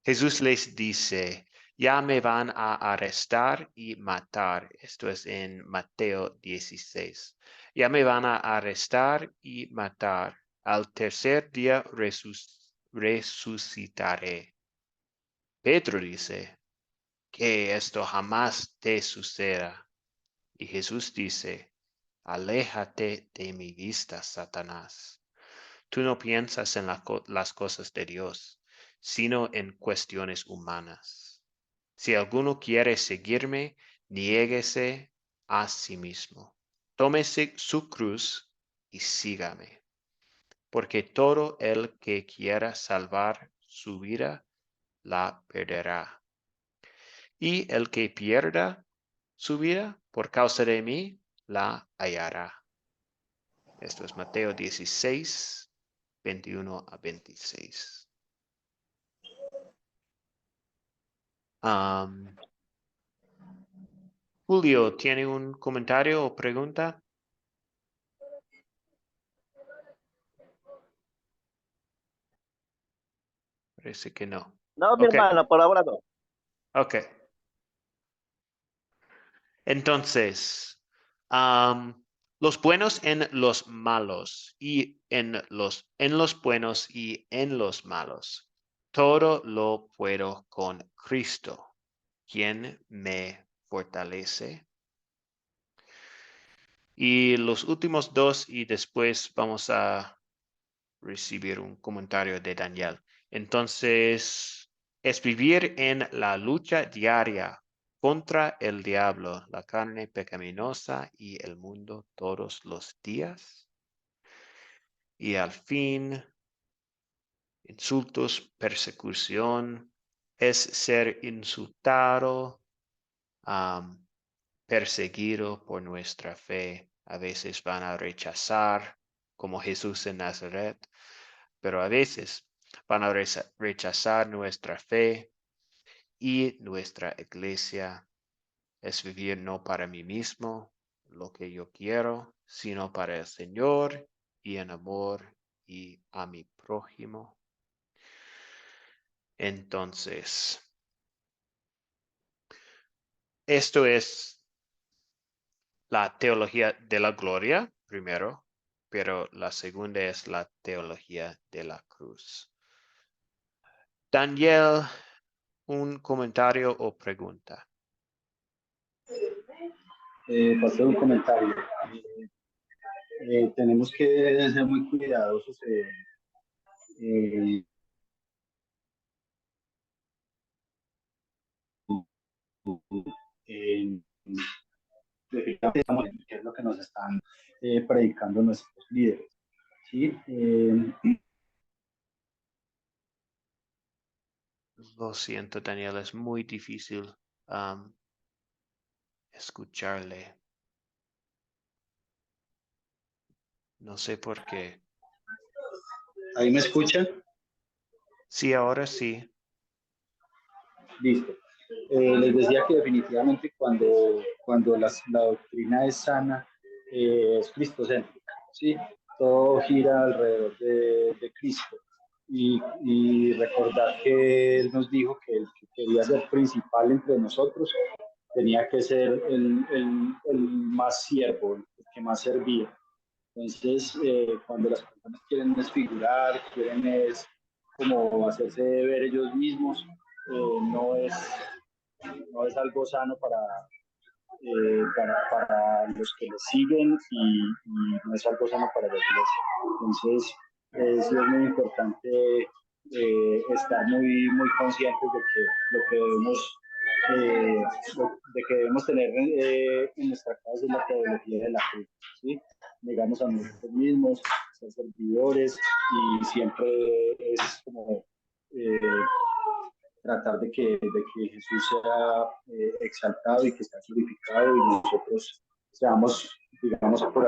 Jesús les dice, ya me van a arrestar y matar. Esto es en Mateo 16. Ya me van a arrestar y matar. Al tercer día resucitaré. Pedro dice, que esto jamás te suceda. Y Jesús dice, aléjate de mi vista, Satanás. Tú no piensas en las cosas de Dios, sino en cuestiones humanas. Si alguno quiere seguirme, niéguese a sí mismo. Tómese su cruz y sígame. Porque todo el que quiera salvar su vida, la perderá. Y el que pierda su vida por causa de mí, la hallará. Esto es Mateo 16, 21 a 26. Julio, ¿tiene un comentario o pregunta? Parece que no. No, mi Ok, hermana, por ahora no. ok. Entonces, los buenos en los malos y en los buenos y en los malos. Todo lo puedo con Cristo, quien me fortalece. Y los últimos dos y después vamos a recibir un comentario de Daniel. Entonces, es vivir en la lucha diaria contra el diablo, la carne pecaminosa y el mundo todos los días. Y al fin, insultos, persecución, es ser insultado, perseguido por nuestra fe. A veces van a rechazar, como Jesús en Nazaret, pero a veces van a rechazar nuestra fe y nuestra iglesia. Es vivir no para mí mismo, lo que yo quiero, sino para el Señor y en amor y a mi prójimo. Entonces, esto es la teología de la gloria, primero, pero la segunda es la teología de la cruz. Daniel, un comentario o pregunta. Pasé un comentario. Tenemos que ser muy cuidadosos eh, en qué es lo que nos están predicando nuestros líderes. ¿Sí? Lo siento, Daniel, es muy difícil escucharle. No sé por qué. ¿Ahí me escuchan? Sí, ahora sí. Listo. Les decía que definitivamente cuando la doctrina es sana, es cristocéntrica, ¿sí? Todo gira alrededor de Cristo. Y recordar que Él nos dijo que el que quería ser principal entre nosotros tenía que ser el más siervo, el que más servía. Entonces, cuando las personas quieren desfigurar, quieren es como hacerse ver ellos mismos, no es algo sano para los que les siguen y no es algo sano para la iglesia. Entonces, sí es muy importante estar muy conscientes de que lo que debemos, de que debemos tener en nuestra cabeza es la teología de la cruz, ¿sí? Negarnos a nosotros mismos, ser servidores y siempre es como tratar de que Jesús sea exaltado y que sea glorificado y nosotros seamos, digamos, por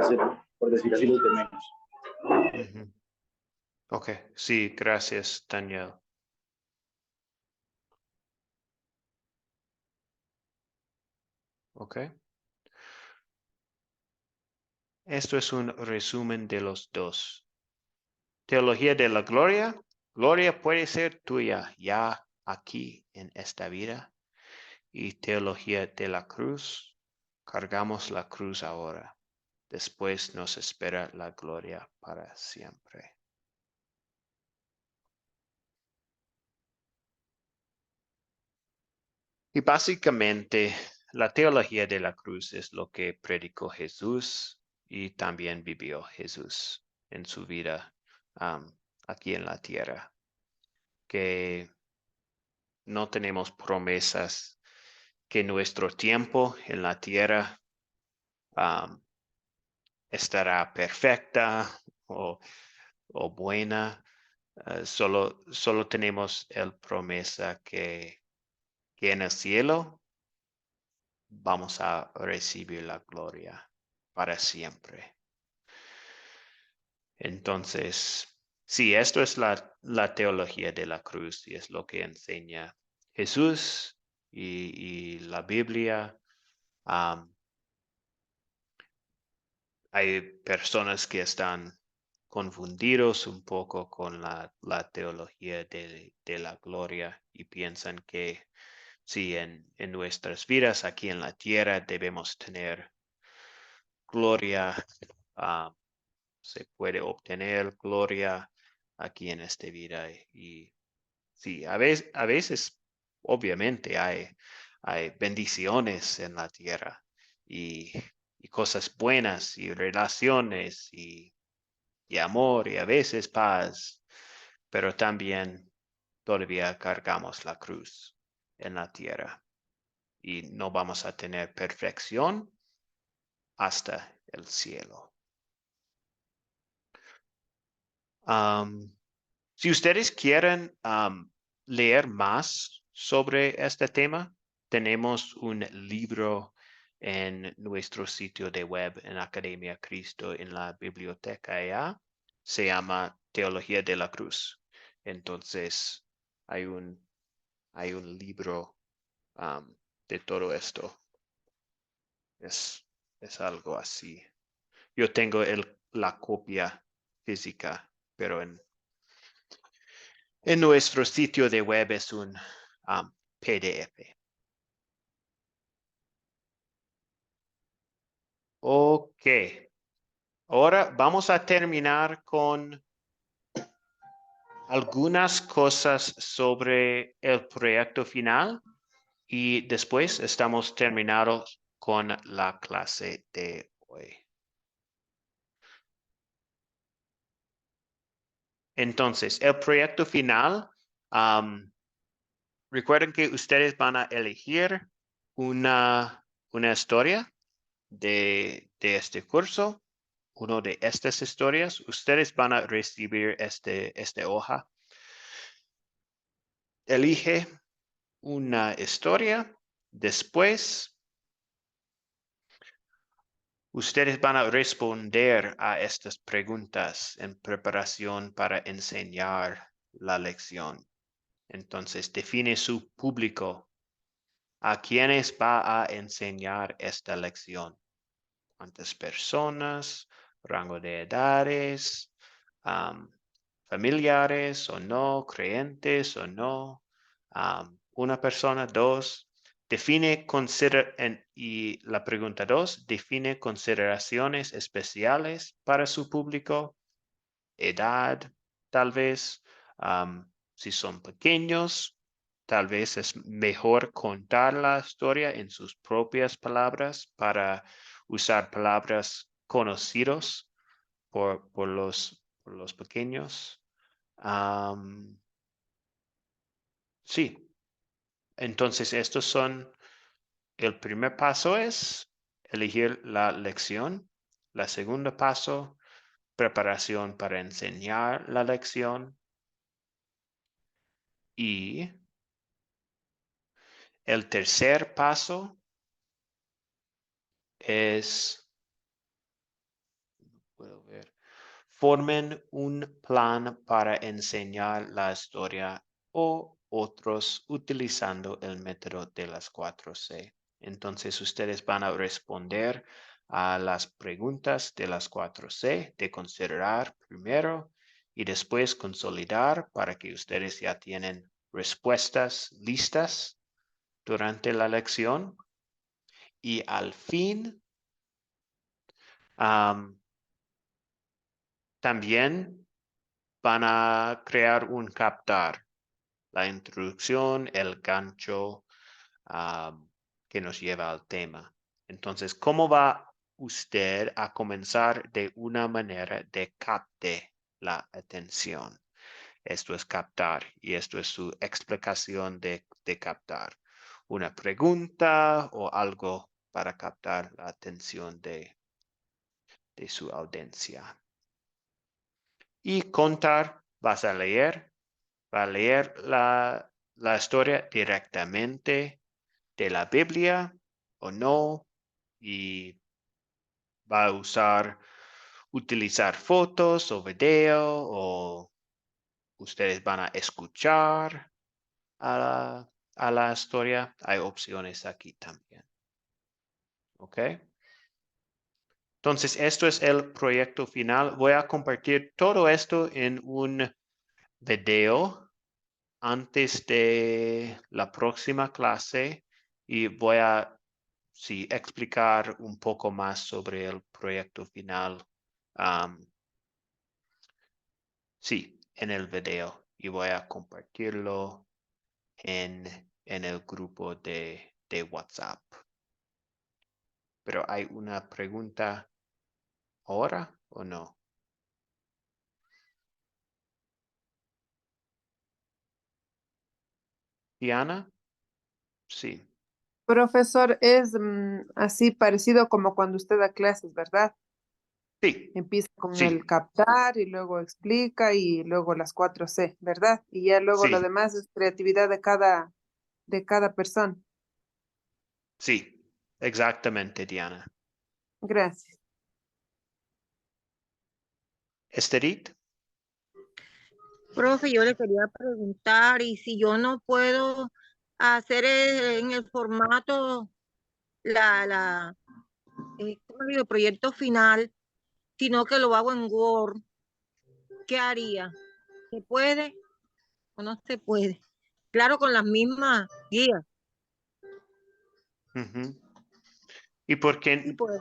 decir así, los de menos. Ok, sí, gracias, Daniel. Ok. Esto es un resumen de los dos. Teología de la gloria. Gloria puede ser tuya ya aquí en esta vida. Y teología de la cruz. Cargamos la cruz ahora. Después nos espera la gloria para siempre. Y básicamente la teología de la cruz es lo que predicó Jesús y también vivió Jesús en su vida aquí en la tierra. Que no tenemos promesas que nuestro tiempo en la tierra estará perfecta o buena. Solo tenemos el promesa que en el cielo vamos a recibir la gloria para siempre. Entonces, sí, esto es la teología de la cruz y es lo que enseña Jesús y la Biblia. Hay personas que están confundidos un poco con la teología de la gloria y piensan que sí, en nuestras vidas aquí en la tierra debemos tener gloria, se puede obtener gloria aquí en esta vida. Y sí, a veces obviamente hay bendiciones en la tierra y, y cosas buenas y relaciones y amor y a veces paz, pero también todavía cargamos la cruz en la tierra y no vamos a tener perfección hasta el cielo. Si ustedes quieren leer más sobre este tema, tenemos un libro en nuestro sitio de web en Academia Cristo en la biblioteca allá. Se llama Teología de la Cruz. Entonces, hay un libro de todo esto. Es algo así. Yo tengo la copia física, pero en nuestro sitio de web es un PDF. Ok. Ahora vamos a terminar con algunas cosas sobre el proyecto final y después estamos terminados con la clase de hoy. Entonces, el proyecto final, recuerden que ustedes van a elegir una historia de este curso, una de estas historias. Ustedes van a recibir esta hoja. Elige una historia. Después, ustedes van a responder a estas preguntas en preparación para enseñar la lección. Entonces, define su público. ¿A quiénes va a enseñar esta lección? ¿Cuántas personas? ¿Rango de edades? ¿Familiares o no? ¿Creyentes o no? ¿Una persona? ¿Dos? Y la pregunta 2, define consideraciones especiales para su público, edad, tal vez, si son pequeños, tal vez es mejor contar la historia en sus propias palabras para usar palabras conocidos por los pequeños. Sí, entonces el primer paso es elegir la lección. El segundo paso, preparación para enseñar la lección. Y el tercer paso es, formen un plan para enseñar la historia o otros utilizando el método de las 4C. Entonces ustedes van a responder a las preguntas de las 4C, de considerar primero y después consolidar para que ustedes ya tienen respuestas listas durante la lección. Y al fin, también van a crear un captar, la introducción, el gancho que nos lleva al tema. Entonces, ¿cómo va usted a comenzar de una manera de capte la atención? Esto es captar y esto es su explicación de captar. Una pregunta o algo para captar la atención de su audiencia. Y contar, vas a leer, va a leer la historia directamente de la Biblia o no, y va a usar utilizar fotos o video o ustedes van a escuchar a la historia. Hay opciones aquí también. ¿Ok? Entonces, esto es el proyecto final. Voy a compartir todo esto en un video antes de la próxima clase y voy a explicar un poco más sobre el proyecto final. En el video y voy a compartirlo en el grupo de WhatsApp. Pero ¿hay una pregunta ahora o no? Diana? Sí. Profesor, es así parecido como cuando usted da clases, ¿verdad? Sí. Empieza con el Sí. captar y luego explica y luego las 4C, ¿verdad? Y ya luego lo Sí. demás es creatividad de cada persona. Sí. Exactamente, Diana. Gracias. Esterit. Profe, yo le quería preguntar, y si yo no puedo hacer en el formato ¿cómo digo? Proyecto final, sino que lo hago en Word, ¿qué haría? ¿Se puede o no se puede? Claro, con las mismas guías. Ujú. ¿Y por Sí qué? puedo.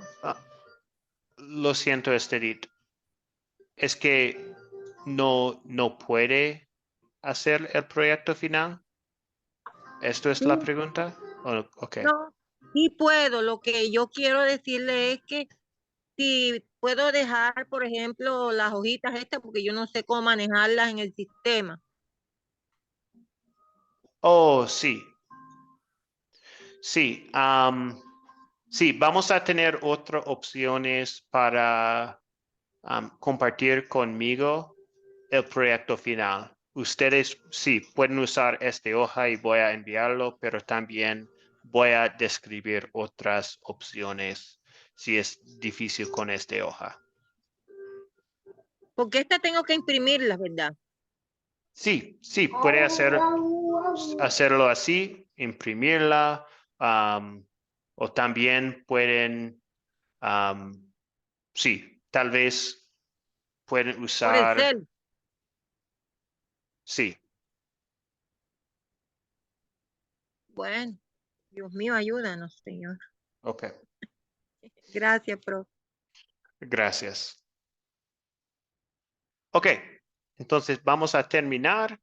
Lo siento, Esterit. Es que no puede hacer el proyecto final. ¿Esto es Sí, la pregunta? Ok. no, sí puedo. Lo que yo quiero decirle es que si puedo dejar, por ejemplo, las hojitas estas, porque yo no sé cómo manejarlas en el sistema. Oh, sí. Sí. Sí, vamos a tener otras opciones para compartir conmigo el proyecto final. Ustedes sí pueden usar esta hoja y voy a enviarlo, pero también voy a describir otras opciones si es difícil con esta hoja. Porque esta tengo que imprimirlas, ¿verdad? Sí, puede hacerlo así, imprimirla, o también pueden, tal vez pueden Por el usar, cel. sí, Bueno, Dios mío, ayúdanos, Señor. ok, Gracias, profe. gracias. Ok, entonces vamos a terminar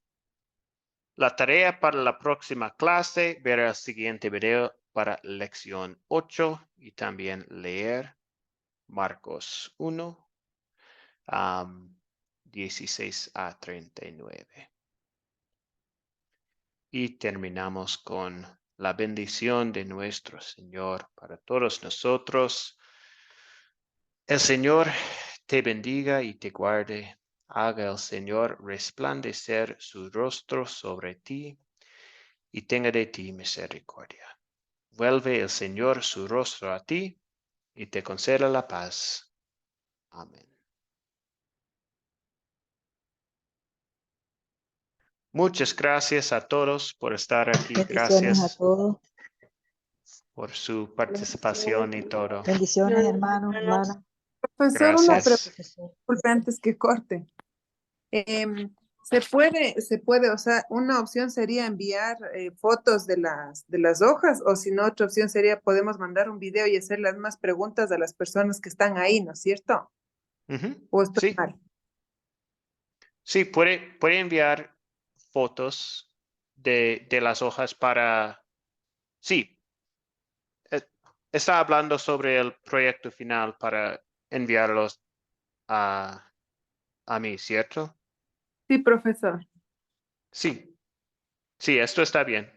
la tarea para la próxima clase, ver el siguiente video para lección 8 y también leer Marcos 1. 16 a 39. Y terminamos con la bendición de nuestro Señor para todos nosotros. El Señor te bendiga y te guarde. Haga el Señor resplandecer su rostro sobre ti y tenga de ti misericordia. Vuelve el Señor su rostro a ti y te conceda la paz. Amén. Muchas gracias a todos por estar aquí. Bendiciones a Gracias todos. por su participación y todo. Bendiciones, hermanos, hermanas. Profesor, una pregunta, Gracias, profesor. disculpe antes que corte. Em, se puede, o sea, una opción sería enviar fotos de las hojas, o si no, otra opción sería podemos mandar un video y hacer las más preguntas a las personas que están ahí, ¿no es cierto? Ujú. ¿O estoy Sí, mal? sí, puede enviar fotos de las hojas para... Sí, eh, está hablando sobre el proyecto final para enviarlos a, a mí, ¿cierto? Sí, profesor. Sí, sí, esto está bien.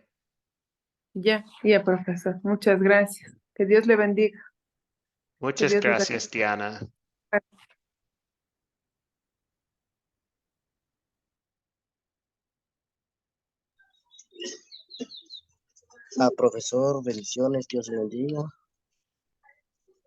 Ya, profesor. Muchas gracias. Que Dios le bendiga. Que Muchas Dios les gracias, Diana. acompañe. Profesor, bendiciones, Dios le bendiga.